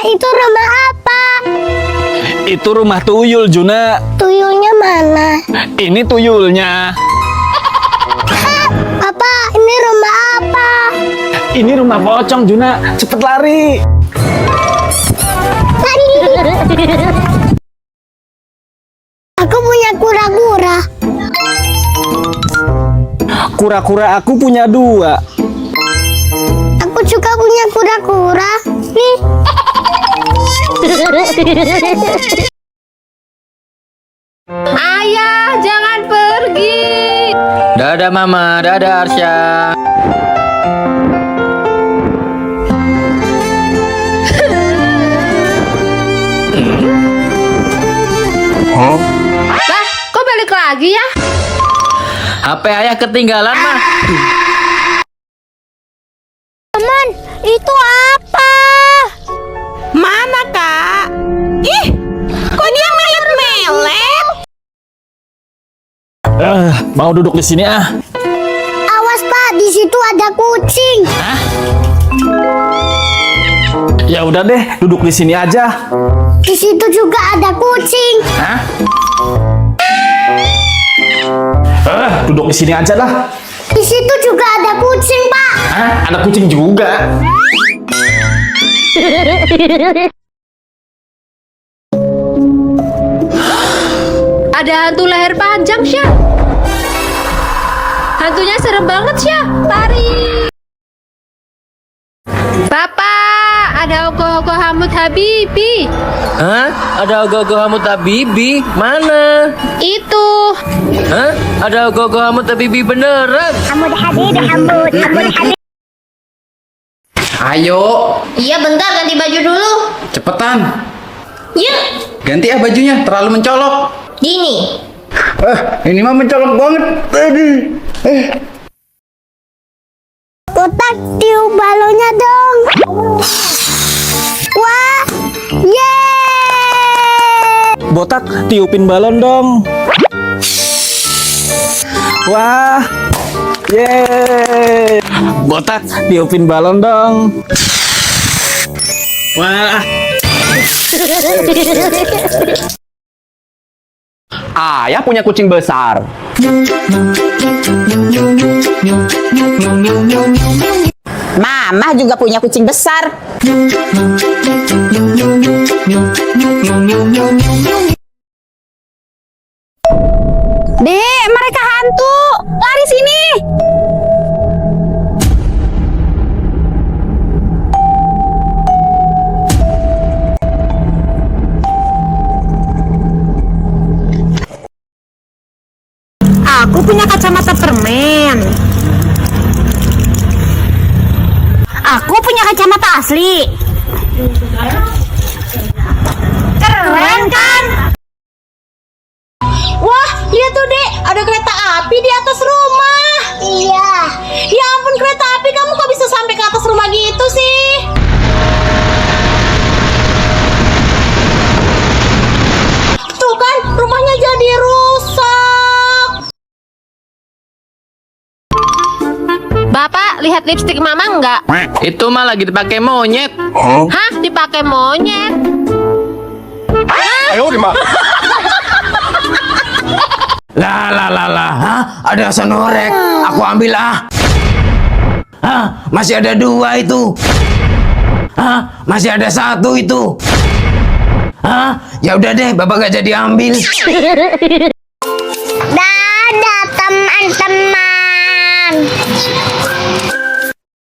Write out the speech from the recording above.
itu rumah apa? Itu rumah tuyul, Juna. Tuyulnya mana? Ini tuyulnya. Papa, ini rumah apa? Ini rumah pocong, Juna. Cepet lari. Aku punya kura-kura. Kura-kura aku punya 2. Aku juga punya kura-kura. Nih. Ayah, jangan pergi. Dadah Mama, dadah Arsya. Lah, kok balik lagi ya? HP ayah ketinggalan mah. Teman, itu apa? Mana kak? Ih, kok dia melet-melet? Mau duduk di sini ah? Awas Pak, di situ ada kucing. Hah? Ya udah deh, duduk di sini aja. Di situ juga ada kucing. Hah? Duduk di sini aja lah. Di situ juga ada kucing, Pak. Hah? Ada kucing juga. Ada hantu leher panjang, Syah. Hantunya serem banget, Syah. Lari. Bapak, ada ogoh-ogoh Hamut Habibi. Hah? Ada ogoh-ogoh Hamut Habibi? Mana? Itu. Hah? Ada ogoh-ogoh Hamut Habibi beneran? Hamud Habib, Hamud Habib. Ayo, Iya, bentar ganti baju dulu. cepetan. Yuk, Ganti bajunya, terlalu mencolok. gini. Ini mah mencolok banget. Aduh. Kotak tiup balonnya dong. Wah, yeay. Botak, tiupin balon dong. Wah, yeay. Botak, tiupin balon dong. Wah. Ayah punya kucing besar. Mama juga punya kucing besar. Dek, mereka hantu. Lari sini. Aku punya kacamata permen. Aku punya kacamata asli. Keren kan? Wah, lihat tuh, Dek. Ada kereta api di atas rumah. Iya. Ya ampun, kereta api, kamu kok bisa sampai ke atas rumah gitu sih? Tuh kan, rumahnya jadi rusak. Bapak, lihat lipstik Mama enggak? Itu mah lagi dipakai monyet. Hah? Dipakai monyet? Lah. Hah? Ada sonorek. Aku ambil ah. Hah? Masih ada 2 itu. Hah? Masih ada 1 itu. Hah? Ya udah deh, Bapak gak jadi ambil.